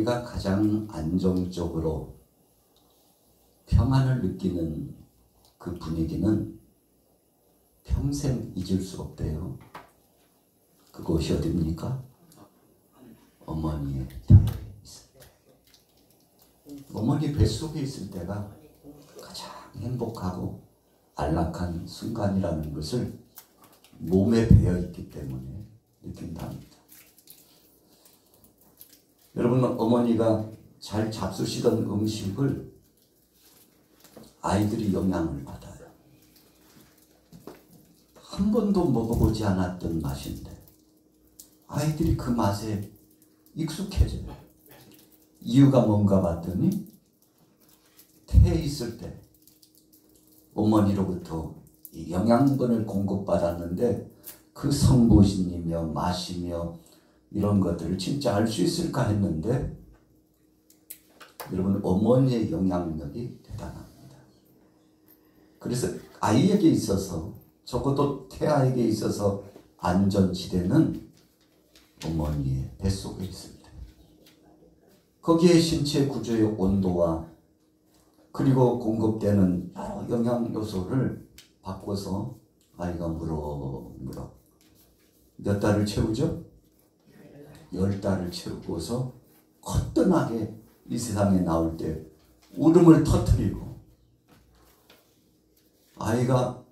아이가 가장 안정적으로 평안을 느끼는 그 분위기는 평생 잊을 수 없대요. 그곳이 어디입니까? 어머니의 뱃속에 있을 때. 어머니 뱃속에 있을 때가 가장 행복하고 안락한 순간이라는 것을 몸에 배어있기 때문에 느낀답니다. 여러분, 어머니가 잘 잡수시던 음식을 아이들이 영향을 받아요. 한 번도 먹어보지 않았던 맛인데 아이들이 그 맛에 익숙해져요. 이유가 뭔가 봤더니 태에 있을 때 어머니로부터 영양분을 공급받았는데 그 성분이며 맛이며 이런 것들을 진짜 알 수 있을까 했는데 여러분, 어머니의 영향력이 대단합니다. 그래서 아이에게 있어서, 적어도 태아에게 있어서 안전지대는 어머니의 뱃속에 있습니다. 거기에 신체 구조의 온도와 그리고 공급되는 여러 영양 요소를 바꿔서 아이가 무럭무럭 몇 달을 채우죠? 10달을 채우고서 거뜬하게 이 세상에 나올 때 울음을 터뜨리고, 아이가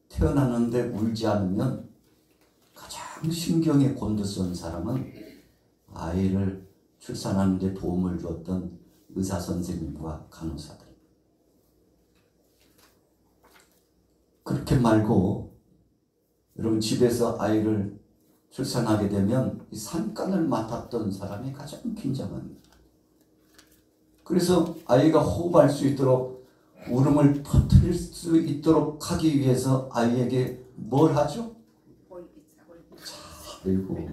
태어나는데 울지 않으면 가장 신경에 곤두선 사람은 아이를 출산하는 데 도움을 주었던 의사 선생님과 간호사들. 그렇게 말고 여러분, 집에서 아이를 출산하게 되면 이 산간을 맡았던 사람이 가장 긴장합니다. 그래서 아이가 호흡할 수 있도록 울음을 터뜨릴 수 있도록 하기 위해서 아이에게 뭘 하죠? 자, 그리고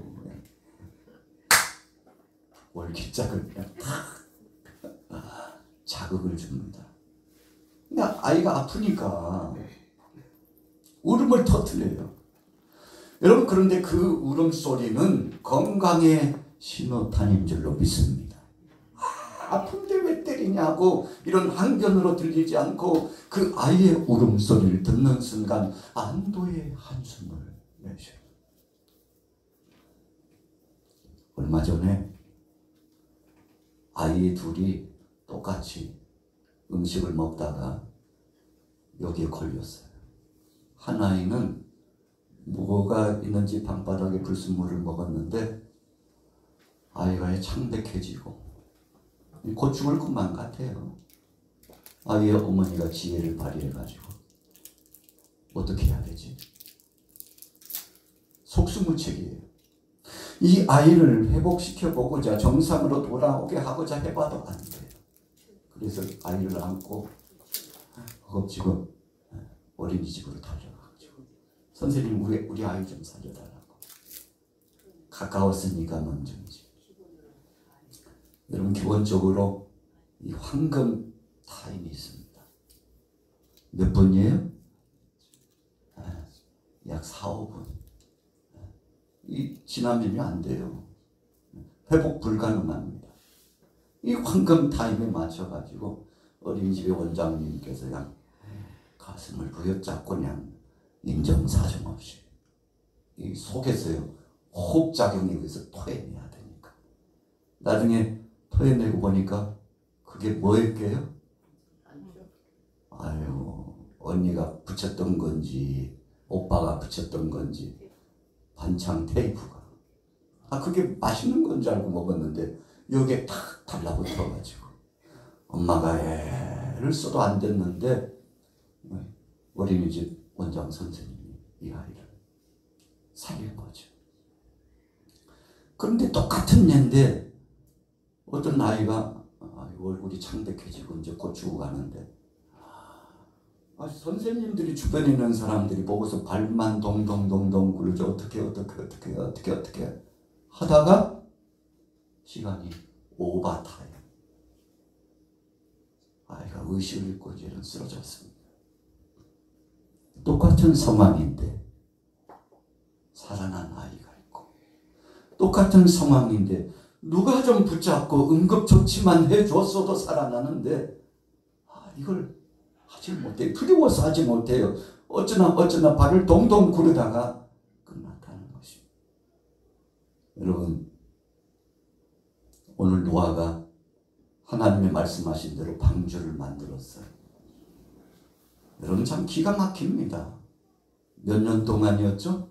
월기짝을 그냥 탁 자극을 줍니다. 근데 아이가 아프니까 울음을 터뜨려요. 여러분, 그런데 그 울음소리는 건강의 신호탄인 줄로 믿습니다. 아픈데 왜 때리냐고 이런 항변으로 들리지 않고 그 아이의 울음소리를 듣는 순간 안도의 한숨을 내셔요. 얼마 전에 아이 둘이 똑같이 음식을 먹다가 여기에 걸렸어요. 한 아이는 뭐가 있는지 방바닥에 불순물을 먹었는데 아이가 창백해지고 곧 죽을 것만 같아요. 아이의 어머니가 지혜를 발휘해가지고 어떻게 해야 되지? 속수무책이에요. 이 아이를 회복시켜보고자, 정상으로 돌아오게 하고자 해봐도 안 돼요. 그래서 아이를 안고 허겁지겁 어린이집으로 달려가가지고 선생님, 우리 아이 좀 살려달라고. 가까웠으니까 먼저지. 여러분, 기본적으로 이 황금 타임이 있습니다. 몇 분이에요? 약 4, 5분. 이 지나면 안 돼요. 회복 불가능합니다. 이 황금 타임에 맞춰가지고 어린이집의 원장님께서 그냥 가슴을 부여잡고 그냥 인정사정 없이 이 속에서요 호흡작용에 의해서 토해내야 되니까. 나중에 토해내고 보니까 그게 뭐였게요? 아유, 언니가 붙였던 건지 오빠가 붙였던 건지 반창 테이프가, 그게 맛있는 건 줄 알고 먹었는데 여기에 탁 달라붙어가지고 엄마가 애를 써도 안 됐는데 어린이집 원장 선생님이 이 아이를 살린 거죠. 그런데 똑같은 애인데 어떤 아이가 얼굴이 창백해지고 이제 곧 죽어 가는데 선생님들이 주변에 있는 사람들이 보고서 발만 동동동동 굴죠. 어떻게 하다가 시간이 오바타임. 아이가 의식을 잃고 이제는 쓰러졌습니다. 똑같은 상황인데 살아난 아이가 있고, 똑같은 상황인데 누가 좀 붙잡고 응급조치만 해줬어도 살아나는데 이걸 하지 못해요. 두려워서 하지 못해요. 어쩌나 발을 동동 구르다가 끝났다는 것입니다. 여러분, 오늘 노아가 하나님의 말씀하신 대로 방주를 만들었어요. 여러분 참 기가 막힙니다. 몇 년 동안이었죠?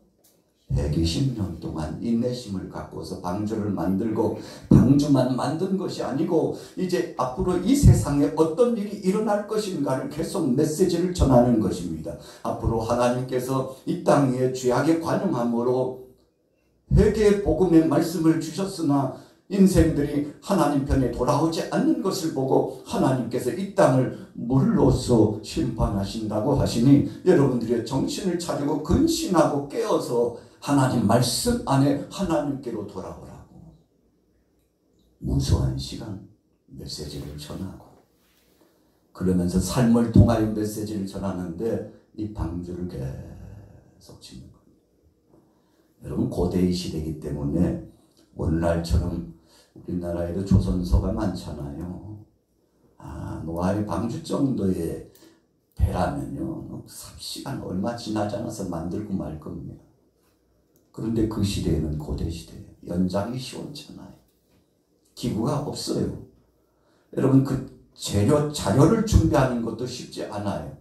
120년 동안 인내심을 갖고서 방주를 만들고, 방주만 만든 것이 아니고 이제 앞으로 이 세상에 어떤 일이 일어날 것인가를 계속 메시지를 전하는 것입니다. 앞으로 하나님께서 이 땅 위에 죄악의 관용함으로 회개의 복음의 말씀을 주셨으나 인생들이 하나님 편에 돌아오지 않는 것을 보고 하나님께서 이 땅을 물로써 심판하신다고 하시니, 여러분들의 정신을 차리고 근신하고 깨어서 하나님 말씀 안에 하나님께로 돌아오라고 무수한 시간 메시지를 전하고, 그러면서 삶을 통하여 메시지를 전하는데 이 방주를 계속 짓는 겁니다. 여러분, 고대의 시대이기 때문에 오늘날처럼 우리나라에도 조선소가 많잖아요. 노아의 방주 정도의 배라면요, 삽시간 얼마 지나지 않아서 만들고 말 겁니다. 그런데 그 시대에는 고대 시대예요. 연장이 시원찮아요. 기구가 없어요. 여러분, 그 자료를 준비하는 것도 쉽지 않아요.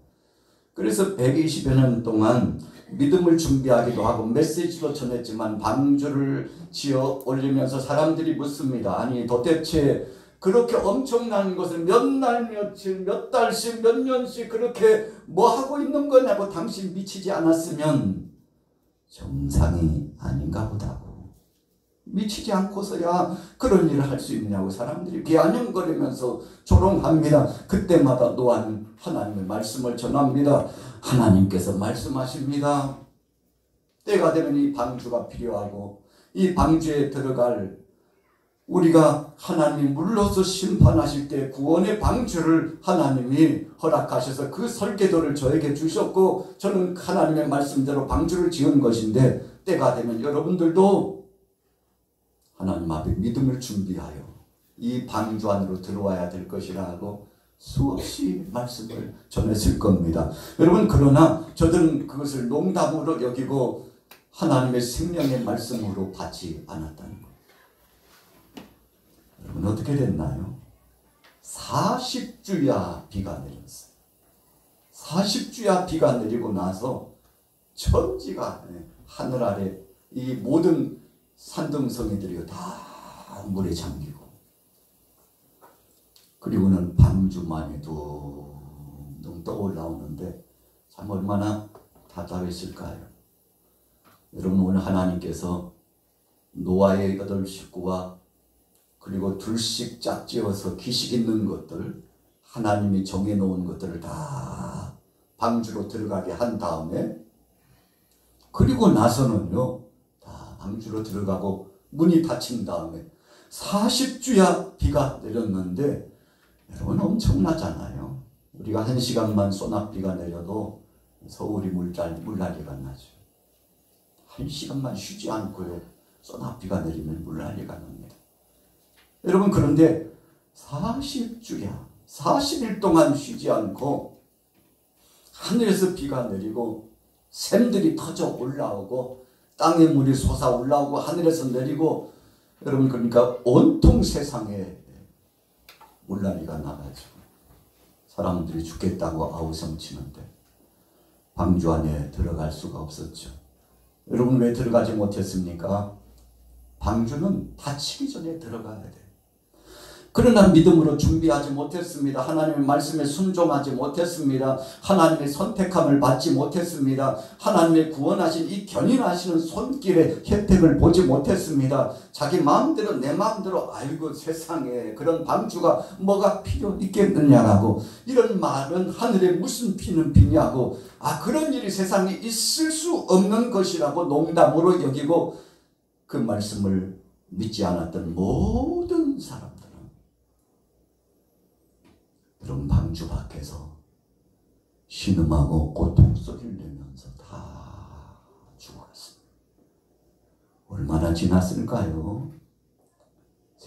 그래서 120여 년 동안 믿음을 준비하기도 하고 메시지도 전했지만 방주를 지어 올리면서 사람들이 묻습니다. 아니 도대체 그렇게 엄청난 것을 몇 날 며칠 몇 달씩 몇 년씩 그렇게 뭐 하고 있는 거냐고, 당신 미치지 않았으면 정상이 아닌가 보다고. 미치지 않고서야 그런 일을 할 수 있느냐고 사람들이 비아냥거리면서 조롱합니다. 그때마다 노아는 하나님의 말씀을 전합니다. 하나님께서 말씀하십니다. 때가 되면 이 방주가 필요하고 이 방주에 들어갈, 우리가 하나님이 물로서 심판하실 때 구원의 방주를 하나님이 허락하셔서 그 설계도를 저에게 주셨고, 저는 하나님의 말씀대로 방주를 지은 것인데, 때가 되면 여러분들도 하나님 앞에 믿음을 준비하여 이 방주 안으로 들어와야 될 것이라고 수없이 말씀을 전했을 겁니다. 여러분, 그러나 저들은 그것을 농담으로 여기고 하나님의 생명의 말씀으로 받지 않았다는 것. 여러분, 어떻게 됐나요? 40주야 비가 내렸어요. 40주야 비가 내리고 나서 천지가, 하늘 아래 이 모든 산등성이들이 다 물에 잠기고, 그리고는 방주만이 둥둥 떠올라오는데 참 얼마나 답답했을까요? 여러분, 오늘 하나님께서 노아의 8 식구와 그리고 둘씩 짝지어서 기식 있는 것들, 하나님이 정해놓은 것들을 다 방주로 들어가게 한 다음에, 그리고 나서는요 다 방주로 들어가고 문이 닫힌 다음에 40주야 비가 내렸는데, 여러분 엄청나잖아요. 우리가 1시간만 소낙비가 내려도 서울이 물난리가 나죠. 1시간만 쉬지 않고요 소낙비가 내리면 물난리가 납니다. 여러분, 그런데 40주야 40일 동안 쉬지 않고 하늘에서 비가 내리고 샘들이 터져 올라오고 땅에 물이 솟아 올라오고 하늘에서 내리고, 여러분, 그러니까 온통 세상에 물난리가 나가지고 사람들이 죽겠다고 아우성치는데 방주 안에 들어갈 수가 없었죠. 여러분, 왜 들어가지 못했습니까? 방주는 닫히기 전에 들어가야 돼요. 그러나 믿음으로 준비하지 못했습니다. 하나님의 말씀에 순종하지 못했습니다. 하나님의 선택함을 받지 못했습니다. 하나님의 구원하신 이 견인하시는 손길의 혜택을 보지 못했습니다. 자기 마음대로 내 마음대로, 아이고 세상에 그런 방주가 뭐가 필요 있겠느냐라고, 이런 말은 하늘에 무슨 피는 피냐고, 그런 일이 세상에 있을 수 없는 것이라고 농담으로 여기고 그 말씀을 믿지 않았던 모든 사람들은 그런 방주 밖에서 신음하고 고통 소리를 내면서 다 죽어갔습니다. 얼마나 지났을까요?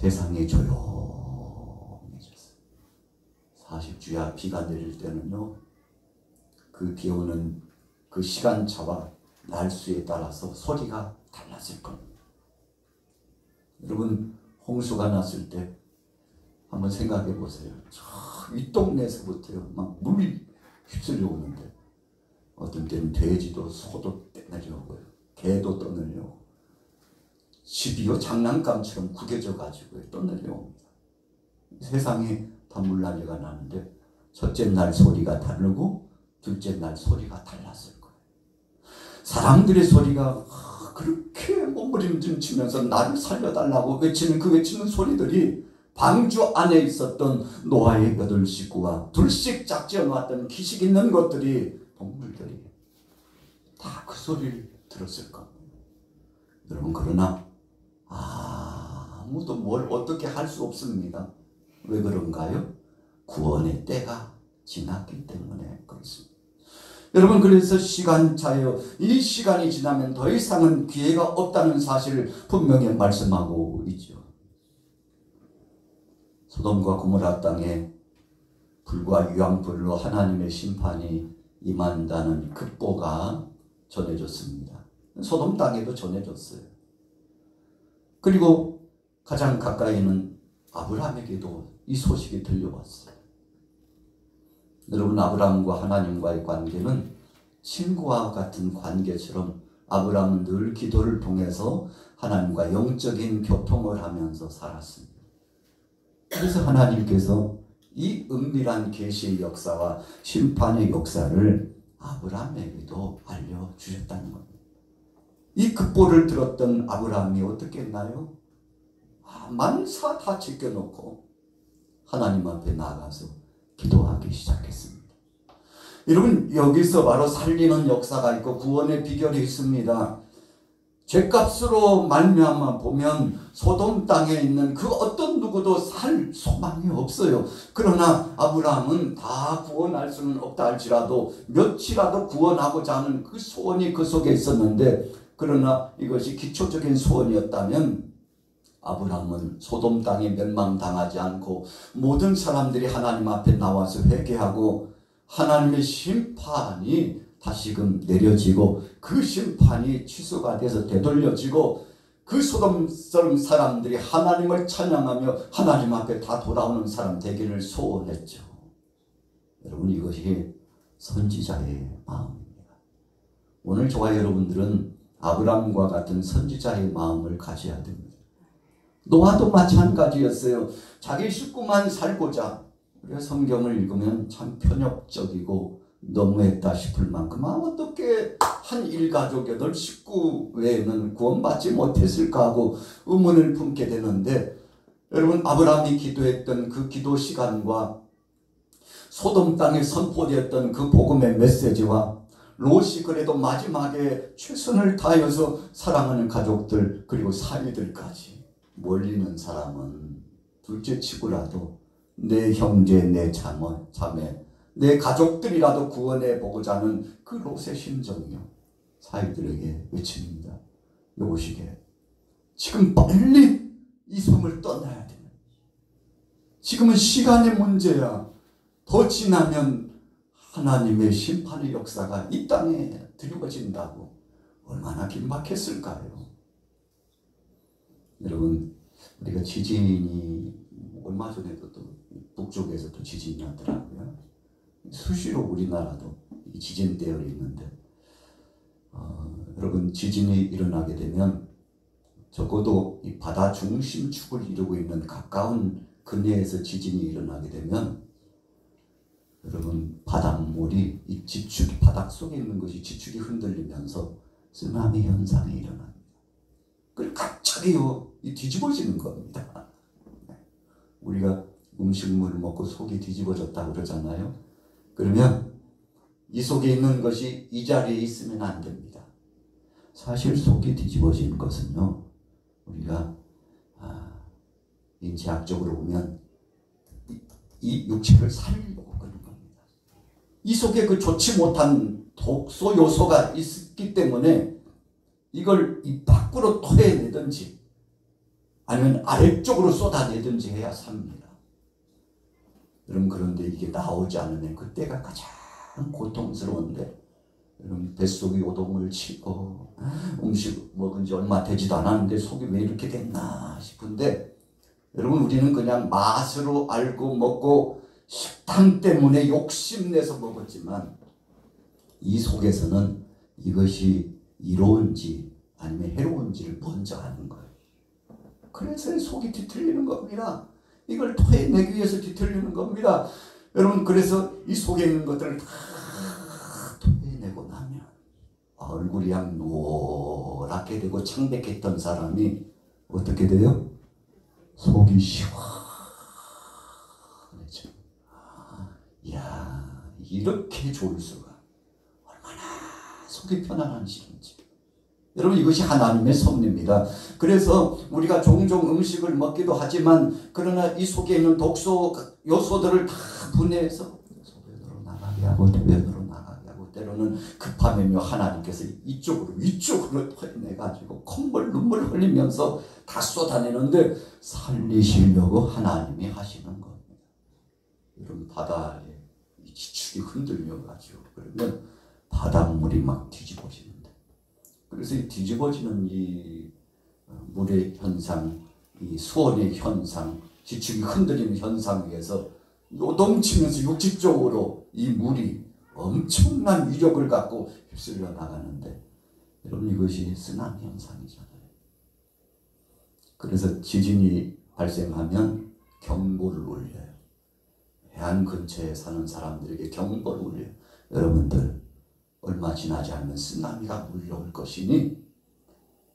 세상이 조용해졌어요. 40주야 비가 내릴 때는요, 그 비 오는 그 시간차와 날수에 따라서 소리가 달라질 겁니다. 여러분, 홍수가 났을 때 한번 생각해 보세요. 저 윗동네에서부터요, 막 물이 휩쓸려 오는데, 어떤 때는 돼지도 소도 떠내려오고요, 개도 떠내려오고, 집이요 장난감처럼 구겨져 가지고 떠내려옵니다. 세상에 단물난리가 나는데, 첫째 날 소리가 다르고 둘째 날 소리가 달랐을 거예요. 사람들의 소리가 그렇게 몸부림치면서 나를 살려달라고 외치는 그 외치는 소리들이 방주 안에 있었던 노아의 8식구와 둘씩 짝지어놨던 기식 있는 것들이, 동물들이 다 그 소리를 들었을 겁니다. 여러분, 그러나 아무도 뭘 어떻게 할 수 없습니다. 왜 그런가요? 구원의 때가 지났기 때문에 그렇습니다. 여러분, 그래서 시간차요, 이 시간이 지나면 더 이상은 기회가 없다는 사실을 분명히 말씀하고 있죠. 소돔과 고모라 땅에 불과 유황불로 하나님의 심판이 임한다는 급보가 전해졌습니다. 소돔 땅에도 전해졌어요. 그리고 가장 가까이 있는 아브라함에게도 이 소식이 들려왔어요. 여러분, 아브라함과 하나님과의 관계는 친구와 같은 관계처럼 아브라함은 늘 기도를 통해서 하나님과 영적인 교통을 하면서 살았습니다. 그래서 하나님께서 이 은밀한 계시의 역사와 심판의 역사를 아브라함에게도 알려주셨다는 겁니다. 이 급보를 들었던 아브라함이 어떻게 했나요? 만사 다 제껴놓고 하나님 앞에 나가서 기도하기 시작했습니다. 여러분, 여기서 바로 살리는 역사가 있고 구원의 비결이 있습니다. 죄값으로 말미암아 보면 소돔 땅에 있는 그 어떤 누구도 살 소망이 없어요. 그러나 아브라함은 다 구원할 수는 없다 할지라도 몇이라도 구원하고자 하는 그 소원이 그 속에 있었는데, 그러나 이것이 기초적인 소원이었다면 아브라함은 소돔 땅에 멸망당하지 않고 모든 사람들이 하나님 앞에 나와서 회개하고 하나님의 심판이 다시금 내려지고 그 심판이 취소가 돼서 되돌려지고 그 소돔 사람들이 하나님을 찬양하며 하나님 앞에 다 돌아오는 사람 되기를 소원했죠. 여러분, 이것이 선지자의 마음입니다. 오늘 저와 여러분들은 아브라함과 같은 선지자의 마음을 가져야 됩니다. 노아도 마찬가지였어요. 자기 식구만 살고자, 우리가 성경을 읽으면 참 편협적이고 너무했다 싶을 만큼 어떻게 한 일가족 8식구 외에는 구원받지 못했을까 하고 의문을 품게 되는데, 여러분, 아브라함이 기도했던 그 기도 시간과 소돔 땅에 선포되었던 그 복음의 메시지와 롯이 그래도 마지막에 최선을 다하여서 사랑하는 가족들 그리고 사위들까지 몰리는 사람은 둘째치고라도 내 형제, 내 자매, 내 가족들이라도 구원해 보고자 하는 그 롯의 심정이요, 사위들에게 외칩니다. 여보시게, 지금 빨리 이 섬을 떠나야 돼. 지금은 시간의 문제야. 더 지나면 하나님의 심판의 역사가 이 땅에 드리워진다고. 얼마나 긴박했을까요? 여러분, 우리가 지진이 얼마 전에도 또 북쪽에서 또 지진이 났더라고요. 수시로 우리나라도 지진 대열이 있는데, 여러분, 지진이 일어나게 되면 적어도 이 바다 중심축을 이루고 있는 가까운 근해에서 지진이 일어나게 되면, 여러분, 바닷물이 이 지축이 바닥 속에 있는 것이 지축이 흔들리면서 쓰나미 현상이 일어납니다. 그리고 갑자기요, 뒤집어지는 겁니다. 우리가 음식물을 먹고 속이 뒤집어졌다고 그러잖아요. 그러면 이 속에 있는 것이 이 자리에 있으면 안 됩니다. 사실 속이 뒤집어진 것은요, 우리가 인체학적으로 보면 이 육체를 살리려고 그런 겁니다. 이 속에 그 좋지 못한 독소 요소가 있기 때문에 이걸 이 밖으로 토해내든지 아니면 아래쪽으로 쏟아내든지 해야 삽니다. 여러분, 그런데 이게 나오지 않으면 그때가 가장 고통스러운데, 여러분, 뱃속에 요동을 치고 음식 먹은 지 얼마 되지도 않았는데 속이 왜 이렇게 됐나 싶은데, 여러분, 우리는 그냥 맛으로 알고 먹고 식탐 때문에 욕심내서 먹었지만 이 속에서는 이것이 이로운지 아니면 해로운지를 먼저 아는 거예요. 그래서 속이 뒤틀리는 겁니다. 이걸 토해내기 위해서 뒤틀리는 겁니다. 여러분, 그래서 이 속에 있는 것들을 다 토해내고 나면 얼굴이 양 노랗게 되고 창백했던 사람이 어떻게 돼요? 속이 시원해져. 이야, 이렇게 좋을 수가. 얼마나 속이 편안하시는지. 여러분, 이것이 하나님의 섭리입니다. 그래서 우리가 종종 음식을 먹기도 하지만, 그러나 이 속에 있는 독소 요소들을 다 분해해서 소변으로 나가게 하고 대변으로 나가게 하고, 때로는 급하면요 하나님께서 이쪽으로 위쪽으로 토해내가지고 콧물 눈물 흘리면서 다 쏟아내는데 살리시려고 하나님이 하시는 겁니다. 여러분, 바다에 이 지축이 흔들려가지고 그러면 바닷물이 막 뒤집어지는데, 그래서 이 뒤집어지는 이 물의 현상, 이 수온의 현상, 지축이 흔들리는 현상에서 요동치면서 육지적으로 이 물이 엄청난 위력을 갖고 휩쓸려 나가는데, 여러분, 이것이 쓰나미 현상이잖아요. 그래서 지진이 발생하면 경보를 울려요. 해안 근처에 사는 사람들에게 경보를 울려요. 여러분들, 얼마 지나지 않으면 쓰나미가 몰려올 것이니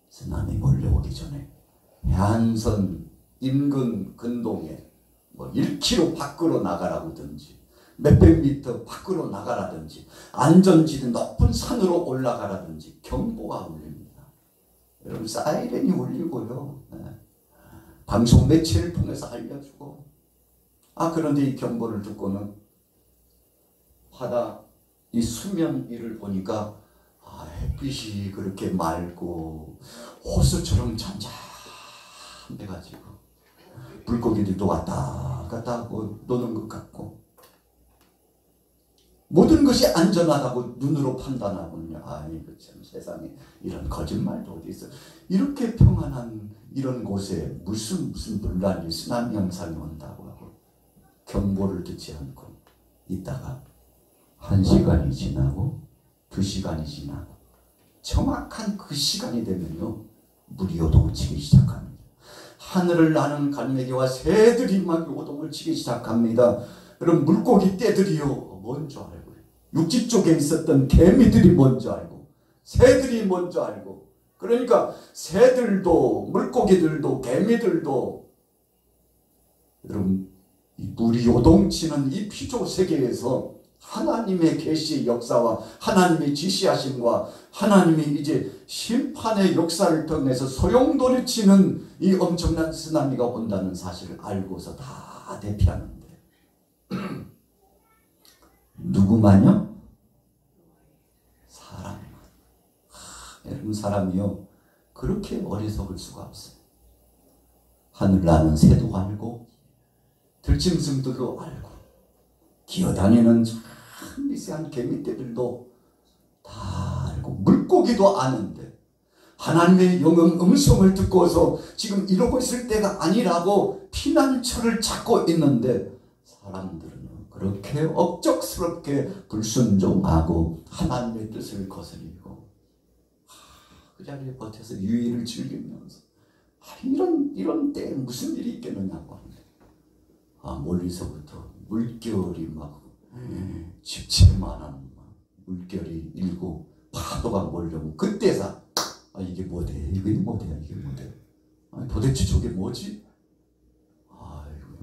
쓰나미 몰려오기 전에 해안선 인근 근동에 뭐 1km 밖으로 나가라든지 몇백 미터 밖으로 나가라든지 안전지대 높은 산으로 올라가라든지 경보가 울립니다. 여러분, 사이렌이 울리고요. 방송 매체를 통해서 알려주고, 그런데 이 경보를 듣고는 바다 이 수면 위를 보니까 햇빛이 그렇게 맑고 호수처럼 잔잔해가지고 물고기들도 왔다 갔다 하고 노는 것 같고, 모든 것이 안전하다고 눈으로 판단하군요. 이거 참 세상에 이런 거짓말도 어디 있어. 이렇게 평안한 이런 곳에 무슨 분란이 쓰나미 현상이 온다고 하고 경보를 듣지 않고 있다가 1시간이 지나고 2시간이 지나고 정확한 그 시간이 되면요 물이 요동을 치기 시작합니다. 하늘을 나는 갈매기와 새들이 막 요동을 치기 시작합니다. 그럼 물고기 떼들이요 먼저 알고, 육지 쪽에 있었던 개미들이 먼저 알고, 새들이 먼저 알고, 그러니까 새들도 물고기들도 개미들도, 여러분, 이 물이 요동치는 이 피조 세계에서 하나님의 계시의 역사와 하나님의 지시하심과 하나님이 이제 심판의 역사를 통해서 소용돌이치는 이 엄청난 쓰나미가 온다는 사실을 알고서 다 대피하는데, 누구만요? 사람만. 여러분, 사람이요 그렇게 어리석을 수가 없어요. 하늘 나는 새도 알고 들짐승들도 알고 기어다니는 참 미세한 개미떼들도 다 알고 물고기도 아는데, 하나님의 영음 음성을 듣고서 지금 이러고 있을 때가 아니라고 피난처를 찾고 있는데, 사람들은 그렇게 억적스럽게 불순종하고 하나님의 뜻을 거스리고 그 자리에 버텨서 유의를 즐기면서 이런 때에 무슨 일이 있겠느냐고 합니다. 멀리서부터 물결이 막 집채만한 물결이 일고 파도가 몰려오고, 그때서 이게 뭐대? 이게 뭐대야? 이게 뭐대? 도대체 저게 뭐지?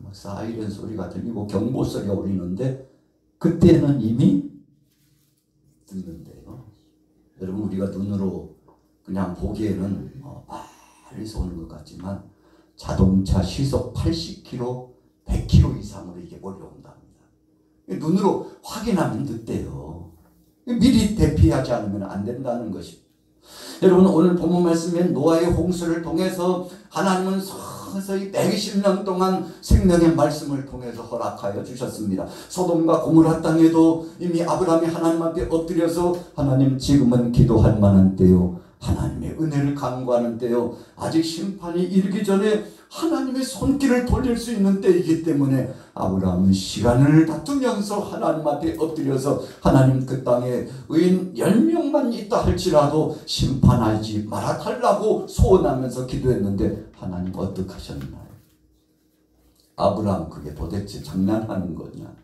막 사이렌 소리가 들리고 경보 소리가 울리는데, 그때는 이미 듣는데요. 여러분, 우리가 눈으로 그냥 보기에는 멀리서 오는 것 같지만 자동차 시속 80km, 100km 이상으로 이게 몰려온답니다. 눈으로 확인하면 늦대요. 미리 대피하지 않으면 안 된다는 것입니다. 여러분, 오늘 본문 말씀엔 노아의 홍수를 통해서 하나님은 서서히 120년 동안 생명의 말씀을 통해서 허락하여 주셨습니다. 소돔과 고모라 땅에도 이미 아브라함이 하나님 앞에 엎드려서 하나님 지금은 기도할 만한 때요, 하나님의 은혜를 간구하는 때요, 아직 심판이 이르기 전에 하나님의 손길을 돌릴 수 있는 때이기 때문에 아브라함은 시간을 다투면서 하나님 앞에 엎드려서 하나님 그 땅에 의인 10명만 있다 할지라도 심판하지 말아달라고 소원하면서 기도했는데 하나님 어떻게 하셨나요? 아브라함 그게 도대체 장난하는 거냐?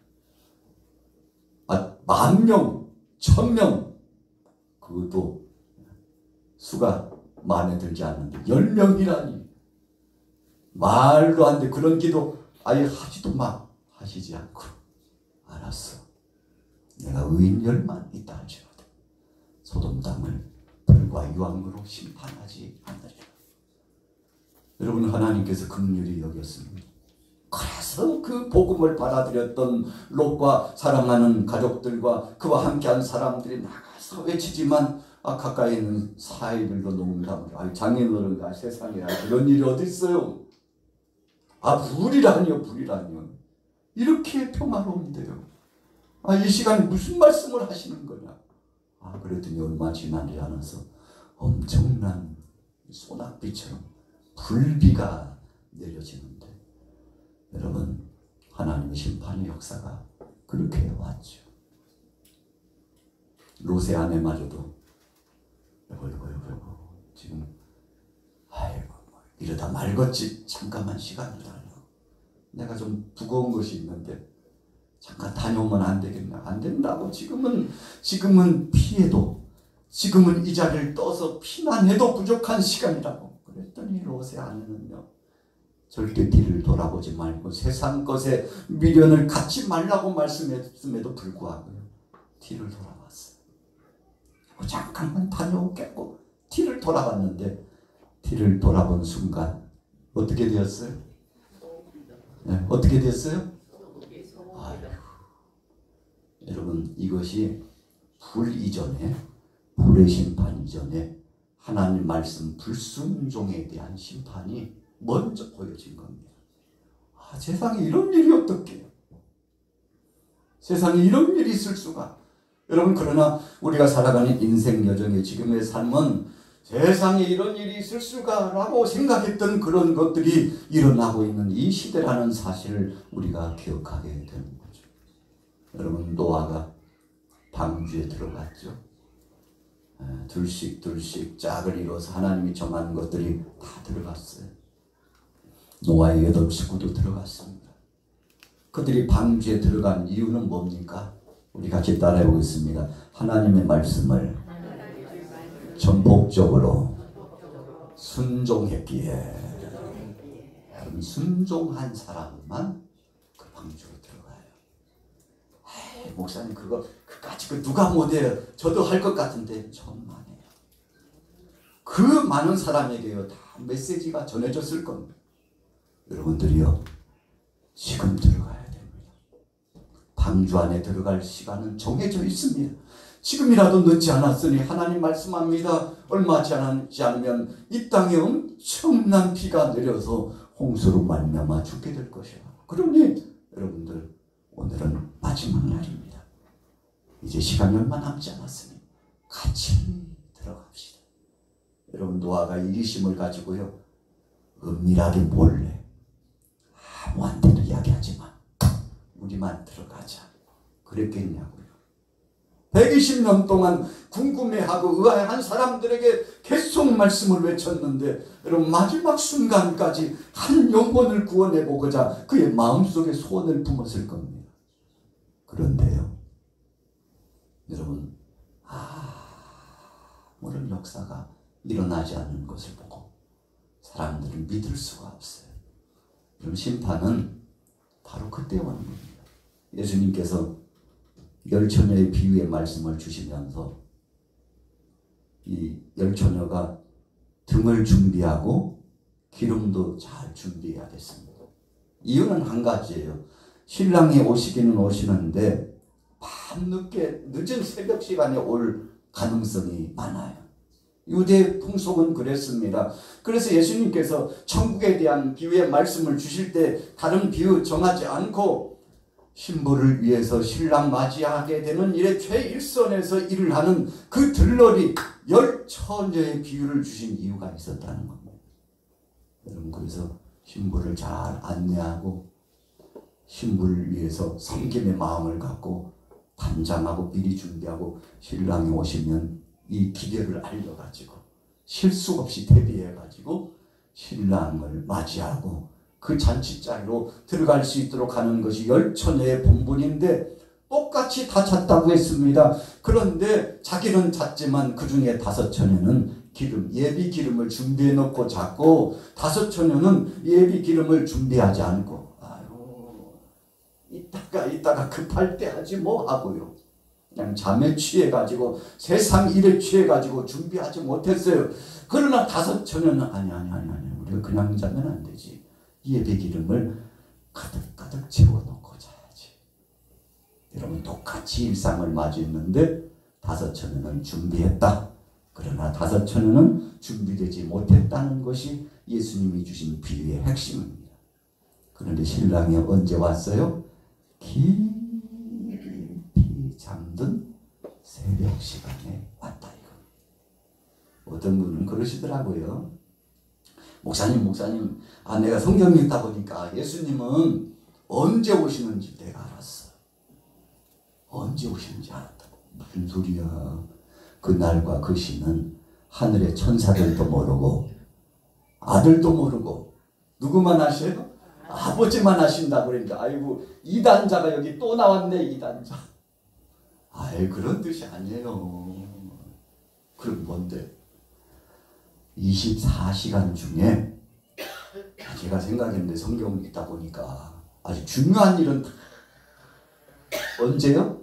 10,000명, 1,000명 그것도 수가 마음에 들지 않는데 10명이라니 말도 안 돼. 그런 기도 아예 하지도 마. 하시지 않고 알았어. 내가 의인 10만 있다 할지라도 소돔 땅을 불과 유황으로 심판하지 않으리라. 여러분, 하나님께서 긍휼히 여겼습니다. 그래서 그 복음을 받아들였던 롯과 사랑하는 가족들과 그와 함께한 사람들이 나가서 외치지만 가까이 있는 사이들도 농담을 장인어른 세상에 그런 일이 어디 있어요? 불이라니요, 불이라니요. 이렇게 평화로운데요. 이 시간에 무슨 말씀을 하시는 거냐? 그랬더니 얼마 지나지 않아서 엄청난 소낙비처럼 불비가 내려지는데, 여러분, 하나님의 심판의 역사가 그렇게 왔죠. 롯의 아내마저도 지금 이러다 말겠지. 잠깐만 시간을 달라. 내가 좀 무거운 것이 있는데 잠깐 다녀오면 안 되겠나? 안 된다고. 지금은 피해도, 지금은 이 자리를 떠서 피난해도 부족한 시간이라고. 그랬더니 롯의 아내는요, 절대 뒤를 돌아보지 말고 세상 것에 미련을 갖지 말라고 말씀했음에도 불구하고 뒤를 돌아봤어요. 잠깐만 다녀오겠고 뒤를 돌아봤는데, 뒤를 돌아본 순간 어떻게 되었어요? 네, 어떻게 됐어요? 여러분, 이것이 불 이전에, 불의 심판 이전에 하나님 말씀 불순종에 대한 심판이 먼저 보여진 겁니다. 세상에 이런 일이 어떻게, 세상에 이런 일이 있을 수가. 여러분, 그러나 우리가 살아가는 인생 여정의 지금의 삶은 세상에 이런 일이 있을 수가 라고 생각했던 그런 것들이 일어나고 있는 이 시대라는 사실을 우리가 기억하게 되는 거죠. 여러분, 노아가 방주에 들어갔죠. 둘씩 짝을 이뤄서 하나님이 정한 것들이 다 들어갔어요. 노아의 8 식구도 들어갔습니다. 그들이 방주에 들어간 이유는 뭡니까? 우리 같이 따라해 보겠습니다. 하나님의 말씀을 전폭적으로 순종했기에. 순종한 사람만 그 방주로 들어가요. 목사님 그까지 누가 못해요? 저도 할 것 같은데 천만에요. 그 많은 사람에게요 다 메시지가 전해졌을 겁니다. 여러분들이요, 지금 들어가야 됩니다. 방주 안에 들어갈 시간은 정해져 있습니다. 지금이라도 늦지 않았으니 하나님 말씀합니다. 얼마 지나지 않으면 이 땅에 엄청난 비가 내려서 홍수로 말미암아 죽게 될 것이야. 그러니 여러분들, 오늘은 마지막 날입니다. 이제 시간이 얼마 남지 않았으니 같이 들어갑시다. 여러분, 노아가 이기심을 가지고요, 은밀하게 몰래 아무한테도 이야기하지 마, 우리만 들어가자 그랬겠냐고요. 120년 동안 궁금해하고 의아해한 사람들에게 계속 말씀을 외쳤는데, 여러분, 마지막 순간까지 한 영혼을 구원해보고자 그의 마음속에 소원을 품었을 겁니다. 그런데요, 여러분, 아무런 역사가 일어나지 않는 것을 보고 사람들은 믿을 수가 없어요. 그럼 심판은 바로 그때 오는 겁니다. 예수님께서 10처녀의 비유의 말씀을 주시면서 이 10처녀가 등을 준비하고 기름도 잘 준비해야 됐습니다. 이유는 한 가지예요. 신랑이 오시기는 오시는데 밤늦게 늦은 새벽 시간에 올 가능성이 많아요. 유대 풍속은 그랬습니다. 그래서 예수님께서 천국에 대한 비유의 말씀을 주실 때 다른 비유 정하지 않고 신부를 위해서 신랑 맞이하게 되는 일에 최일선에서 일을 하는 그 들러리 열 처녀의 비유를 주신 이유가 있었다는 겁니다. 여러분, 그래서 신부를 잘 안내하고 신부를 위해서 섬김의 마음을 갖고 단장하고 미리 준비하고 신랑이 오시면 이 기계를 알려가지고 실수 없이 대비해가지고 신랑을 맞이하고 그 잔치자리로 들어갈 수 있도록 하는 것이 열 처녀의 본분인데 똑같이 다 잤다고 했습니다. 그런데 자기는 잤지만 그 중에 5 처녀는 기름, 예비 기름을 준비해 놓고 잤고 5 처녀는 예비 기름을 준비하지 않고 이따가 급할 때 하지 뭐 하고요. 그냥 잠에 취해가지고 세상 일에 취해가지고 준비하지 못했어요. 그러나 5 처녀는 아니 우리가 그냥 자면 안 되지. 예배 기름을 가득 채워놓고 자야지. 여러분, 똑같이 일상을 맞이했는데 5 처녀는 준비했다. 그러나 5 처녀는 준비되지 못했다는 것이 예수님이 주신 비유의 핵심입니다. 그런데 신랑이 언제 왔어요? 깊이 잠든 새벽 시간에 왔다 이거. 어떤 분은 그러시더라고요. 목사님, 내가 성경 읽다 보니까 예수님은 언제 오시는지 내가 알았어. 언제 오시는지 알았다고. 무슨 소리야. 그날과 그 시는 하늘의 천사들도 모르고 아들도 모르고 누구만 아셔요? 아버지만 하신다고 그러니까 아이고, 이단자가 여기 또 나왔네. 이단자. 그런 뜻이 아니에요. 그럼 뭔데? 24시간 중에 제가 생각했는데 성경을 읽다 보니까 아주 중요한 일은 언제요?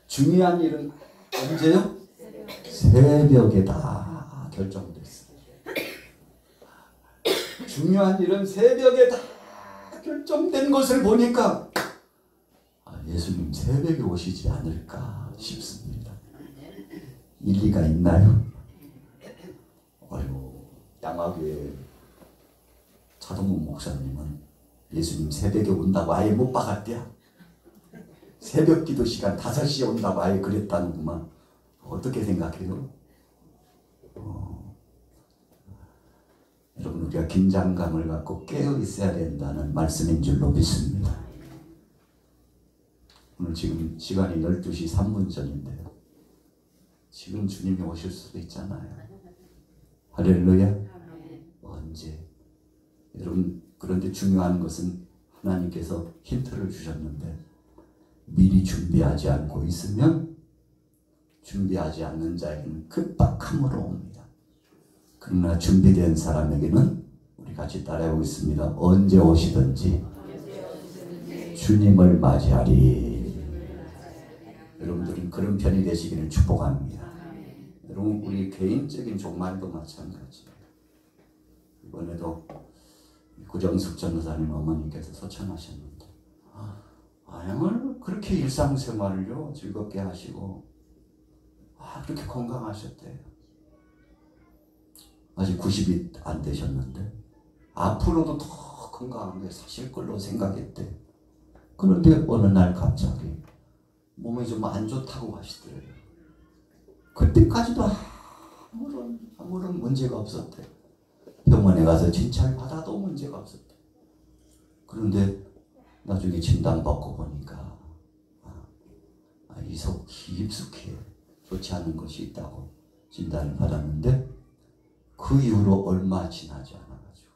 중요한 일은 언제요? 새벽에 다 결정됐어요. 중요한 일은 새벽에 다 결정된 것을 보니까 예수님 새벽에 오시지 않을까 싶습니다. 일리가 있나요? 양화교회 차동문 목사님은 예수님 새벽에 온다고 아예 못 박았대요. 새벽 기도 시간 5시에 온다고 아예 그랬다는구만. 어떻게 생각해요? 여러분, 우리가 긴장감을 갖고 깨어 있어야 된다는 말씀인 줄로 믿습니다. 오늘 지금 시간이 12시 3분 전인데요. 지금 주님이 오실 수도 있잖아요. 할렐루야. 언제? 여러분, 그런데 중요한 것은 하나님께서 힌트를 주셨는데 미리 준비하지 않고 있으면 준비하지 않는 자에게는 급박함으로 옵니다. 그러나 준비된 사람에게는 우리 같이 따라해보겠습니다. 언제 오시든지 주님을 맞이하리. 여러분들은 그런 편이 되시기를 축복합니다. 여러분, 우리 개인적인 종말도 마찬가지예요. 이번에도 구정숙 전도사님 어머니께서 소천하셨는데 양을 그렇게 일상생활을요 즐겁게 하시고 그렇게 건강하셨대요. 아직 90이 안 되셨는데 앞으로도 더 건강한 게 사실 걸로 생각했대. 그런데 어느 날 갑자기 몸이 좀 안 좋다고 하시더래요. 그때까지도 아무런 문제가 없었대. 병원에 가서 진찰 받아도 문제가 없었대. 그런데 나중에 진단받고 보니까 이 속 깊숙이 좋지 않은 것이 있다고 진단을 받았는데 그 이후로 얼마 지나지 않아가지고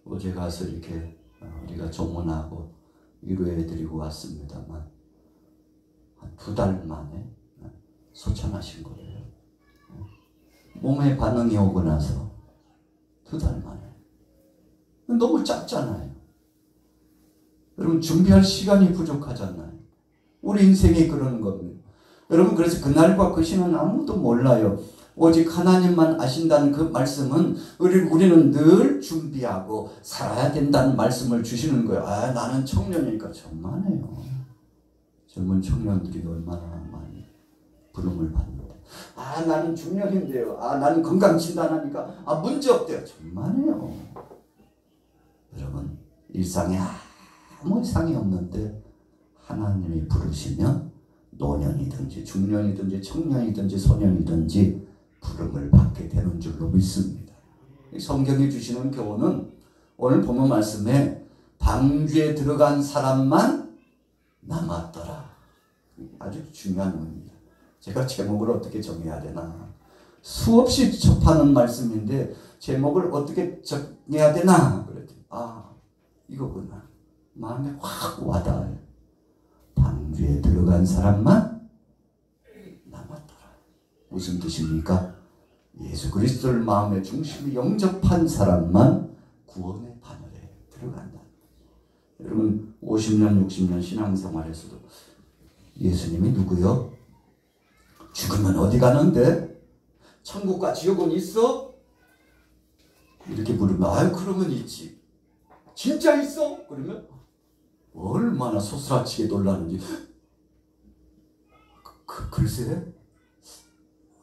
어제 가서 이렇게 우리가 조문하고 위로해드리고 왔습니다만 한 2달 만에 소천하신 거예요. 몸에 반응이 오고 나서 2달 만에. 너무 짧잖아요. 여러분, 준비할 시간이 부족하잖아요. 우리 인생이 그러는 겁니다. 여러분, 그래서 그날과 그 시는 아무도 몰라요. 오직 하나님만 아신다는 그 말씀은 우리는 늘 준비하고 살아야 된다는 말씀을 주시는 거예요. 나는 청년이니까 천만에요. 젊은 청년들이 얼마나 많이 부름을 받는데 아, 나는 중년인데요. 아, 나는 건강진단하니까 문제 없대요. 정말이에요. 여러분, 일상에 아무 이상이 없는데 하나님이 부르시면 노년이든지 중년이든지 청년이든지 소년이든지 부름을 받게 되는 줄로 믿습니다. 성경이 주시는 교훈은 오늘 본문 말씀에 방주에 들어간 사람만 남았더라. 아주 중요한 의미입니다. 제가 제목을 어떻게 정해야 되나, 수없이 접하는 말씀인데 제목을 어떻게 정해야 되나 그랬더니 이거구나. 마음에 확 와닿아요. 방주에 들어간 사람만 남았더라. 무슨 뜻입니까? 예수 그리스도를 마음의 중심에 영접한 사람만 구원의 바늘에 들어간다. 여러분 50년 60년 신앙생활에서도 예수님이 누구요? 죽으면 어디 가는데? 천국과 지옥은 있어? 이렇게 물으면 그러면 있지. 진짜 있어? 그러면 얼마나 소스라치게 놀라는지. 글쎄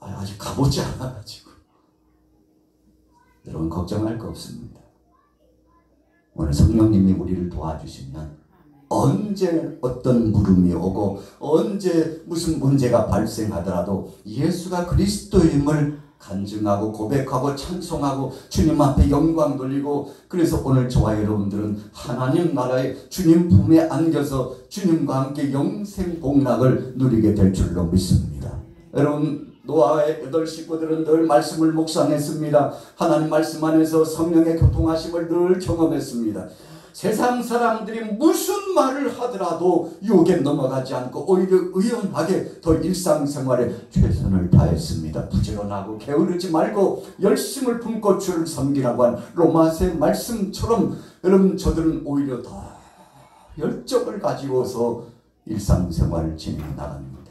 아직 가보지 않아가지고. 여러분 걱정할 거 없습니다. 오늘 성령님이 우리를 도와주시면 언제 어떤 물음이 오고 언제 무슨 문제가 발생하더라도 예수가 그리스도임을 간증하고 고백하고 찬송하고 주님 앞에 영광 돌리고, 그래서 오늘 저와 여러분들은 하나님 나라의 주님 품에 안겨서 주님과 함께 영생 복락을 누리게 될 줄로 믿습니다. 여러분 노아의 8 식구들은 늘 말씀을 묵상했습니다. 하나님 말씀 안에서 성령의 교통하심을 늘 경험했습니다. 세상 사람들이 무슨 말을 하더라도 유혹에 넘어가지 않고 오히려 의연하게 더 일상생활에 최선을 다했습니다. 부지런하고 게으르지 말고 열심을 품고 주를 섬기라고 한 로마서 말씀처럼 여러분 저들은 오히려 더 열정을 가지고서 일상생활을 진행해 나갑니다.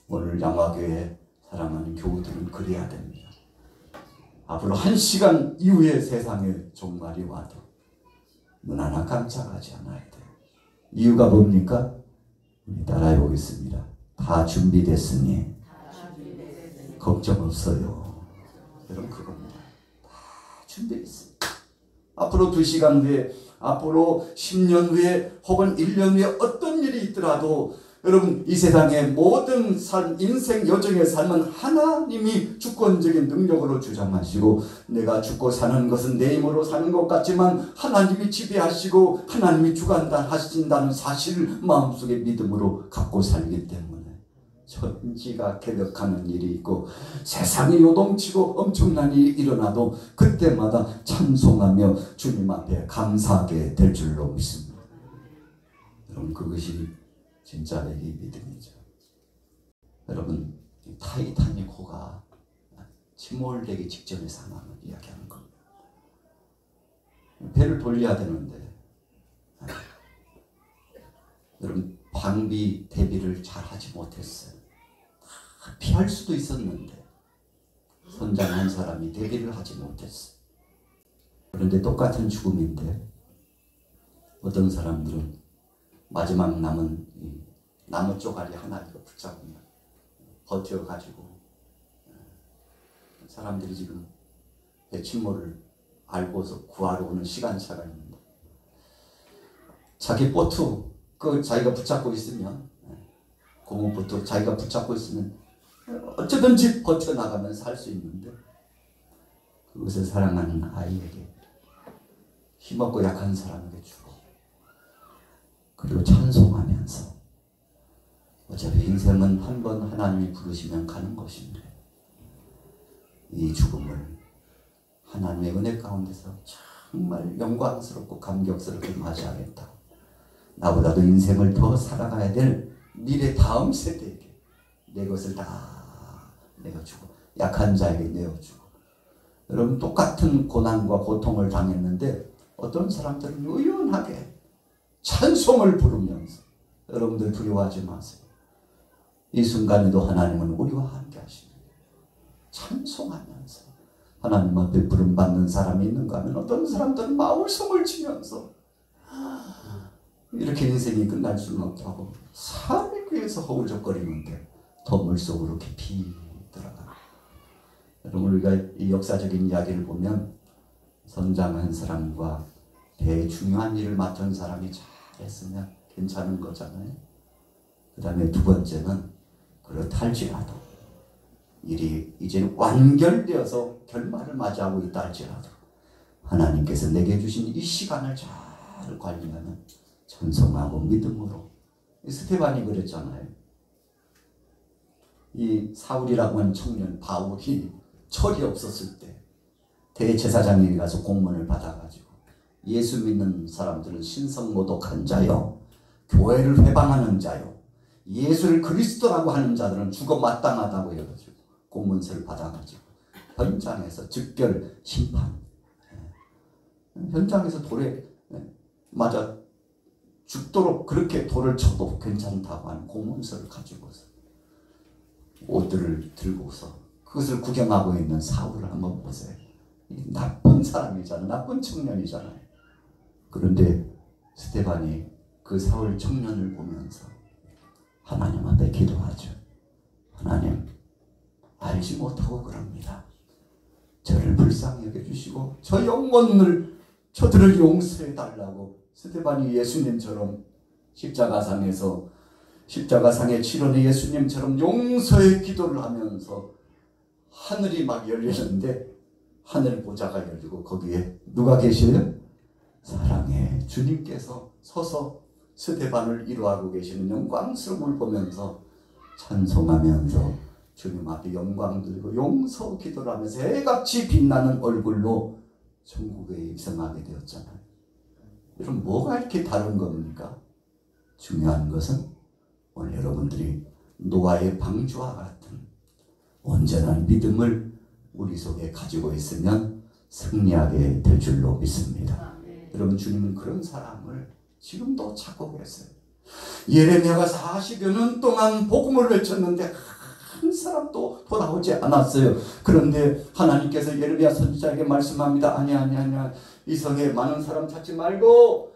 오늘 양화교회 사랑하는 교우들은 그래야 됩니다. 앞으로 1시간 이후에 세상에 종말이 와도 눈 하나 깜짝하지 않아야 돼요. 이유가 뭡니까? 따라해 보겠습니다. 다 준비됐으니 걱정 없어요. 여러분 그겁니다. 다 준비됐습니다. 앞으로 2시간 후에, 앞으로 10년 후에 혹은 1년 후에 어떤 일이 있더라도 여러분 이 세상의 모든 삶, 인생 여정의 삶은 하나님이 주권적인 능력으로 주장하시고, 내가 죽고 사는 것은 내 힘으로 사는 것 같지만 하나님이 지배하시고 하나님이 주관하신다는 사실을 마음속에 믿음으로 갖고 살기 때문에 천지가 개벽하는 일이 있고 세상이 요동치고 엄청난 일이 일어나도 그때마다 찬송하며 주님 앞에 감사하게 될 줄로 믿습니다. 여러분 그것이 진짜 내 믿음이죠. 여러분 타이타닉 호가 침몰되기 직전의 상황을 이야기하는 겁니다. 배를 돌려야 되는데 여러분 방비 대비를 잘 하지 못했어요. 피할 수도 있었는데 선장 한 사람이 대비를 하지 못했어요. 그런데 똑같은 죽음인데 어떤 사람들은 마지막 남은 나무 쪼가리 하나 붙잡으면 버텨가지고, 사람들이 지금 배침몰을 알고서 구하러 오는 시간차가 있는데 자기 보트 자기가 붙잡고 있으면, 고무보트 자기가 붙잡고 있으면 어쩌든지 버텨나가면서 할 수 있는데 그것을 사랑하는 아이에게, 힘없고 약한 사람에게 주고 그리고 찬송하면서, 어차피 인생은 한 번 하나님이 부르시면 가는 것인데 이 죽음을 하나님의 은혜 가운데서 정말 영광스럽고 감격스럽게 맞이하겠다. 나보다도 인생을 더 살아가야 될 미래 다음 세대에게 내 것을 다 내어주고 약한 자에게 내어주고. 여러분 똑같은 고난과 고통을 당했는데 어떤 사람들은 의연하게 찬송을 부르면서, 여러분들 두려워하지 마세요. 이 순간에도 하나님은 우리와 함께 하십니다. 찬송하면서 하나님 앞에 부름받는 사람이 있는가 하면 어떤 사람들은 마울성을 치면서 이렇게 인생이 끝날 수는 없다고 삶을 위해서 허우적거리는데 더 물속으로 깊이 들어가. 여러분 우리가 이 역사적인 이야기를 보면 선장 한 사람과 배에 중요한 일을 맡은 사람이 잘했으면 괜찮은 거잖아요. 그 다음에 두 번째는 그렇다 할지라도 일이 이제 완결되어서 결말을 맞이하고 있다 할지라도 하나님께서 내게 주신 이 시간을 잘 관리하는 찬송하고 믿음으로. 스데반이 그랬잖아요. 이 사울이라고 하는 청년 바울이 철이 없었을 때 대제사장에게 가서 공문을 받아가지고 예수 믿는 사람들은 신성모독한 자요, 교회를 회방하는 자요, 예수를 그리스도라고 하는 자들은 죽어 마땅하다고 해가지고 공문서를 받아가지고 현장에서 즉결 심판, 현장에서 돌에 맞아 죽도록 그렇게 돌을 쳐도 괜찮다고 하는 공문서를 가지고서 옷들을 들고서 그것을 구경하고 있는 사울을 한번 보세요. 나쁜 사람이잖아요. 나쁜 청년이잖아요. 그런데 스데반이 그 사울 청년을 보면서 하나님 앞에 기도하죠. 하나님, 알지 못하고 그럽니다. 저를 불쌍히 여겨주시고 저 영혼을 저들을 용서해달라고. 스데반이 예수님처럼 십자가상에서 십자가상의 치료는 예수님처럼 용서의 기도를 하면서 하늘이 막 열리는데 하늘 보좌가 열리고 거기에 누가 계셔요? 사랑의 주님께서 서서 스데반을 위로하고 계시는 영광스러움을 보면서 찬송하면서 주님 앞에 영광 들고 용서 기도를 하면서 해같이 빛나는 얼굴로 천국에 입성하게 되었잖아요. 여러분 뭐가 이렇게 다른 겁니까? 중요한 것은 오늘 여러분들이 노아의 방주와 같은 온전한 믿음을 우리 속에 가지고 있으면 승리하게 될 줄로 믿습니다. 여러분 주님은 그런 사람을 지금도 찾고 계세요. 예레미야가 40여 년 동안 복음을 외쳤는데 한 사람도 돌아오지 않았어요. 그런데 하나님께서 예레미야 선지자에게 말씀합니다. 아니야. 이 성에 많은 사람 찾지 말고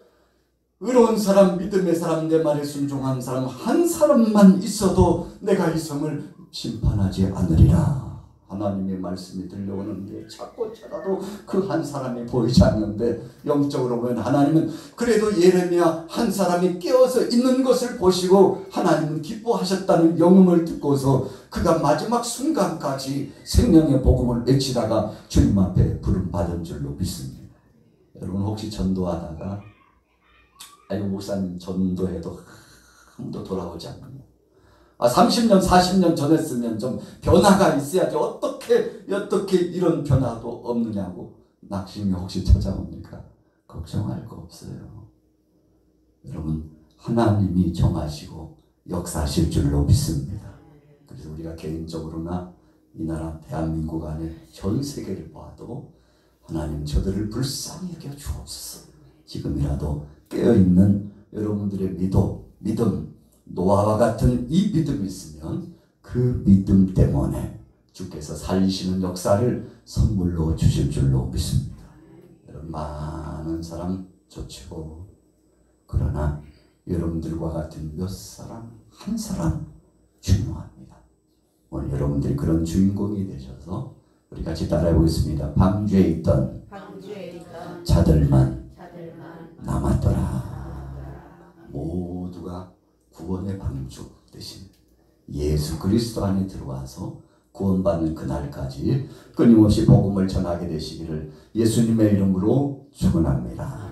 의로운 사람, 믿음의 사람, 내 말에 순종한 사람 한 사람만 있어도 내가 이 성을 심판하지 않으리라. 하나님의 말씀이 들려오는데 찾고 찾아도 그 한 사람이 보이지 않는데 영적으로 보면 하나님은 그래도 예레미야 한 사람이 깨어서 있는 것을 보시고 하나님은 기뻐하셨다는 영음을 듣고서 그가 마지막 순간까지 생명의 복음을 외치다가 주님 앞에 부름받은 줄로 믿습니다. 여러분 혹시 전도하다가 아이고 목사님 전도해도 아무도 돌아오지 않는다. 30년 40년 전했으면 좀 변화가 있어야지 어떻게 이런 변화도 없느냐고 낙심이 혹시 찾아옵니까? 걱정할 거 없어요. 여러분 하나님이 정하시고 역사하실 줄로 믿습니다. 그래서 우리가 개인적으로나 이 나라 대한민국 안에 전 세계를 봐도 하나님 저들을 불쌍히 여겨 주옵소서. 지금이라도 깨어있는 여러분들의 믿음 노아와 같은 이 믿음이 있으면 그 믿음 때문에 주께서 살리시는 역사를 선물로 주실 줄로 믿습니다. 여러분 많은 사람 좋죠. 그러나 여러분들과 같은 몇 사람 한 사람 중요합니다. 오늘 여러분들이 그런 주인공이 되셔서 우리 같이 따라해보겠습니다. 방주에 있던 자들만 남았더라. 모두가 구원의 방주 대신 예수 그리스도 안에 들어와서 구원받는 그날까지 끊임없이 복음을 전하게 되시기를 예수님의 이름으로 축원합니다.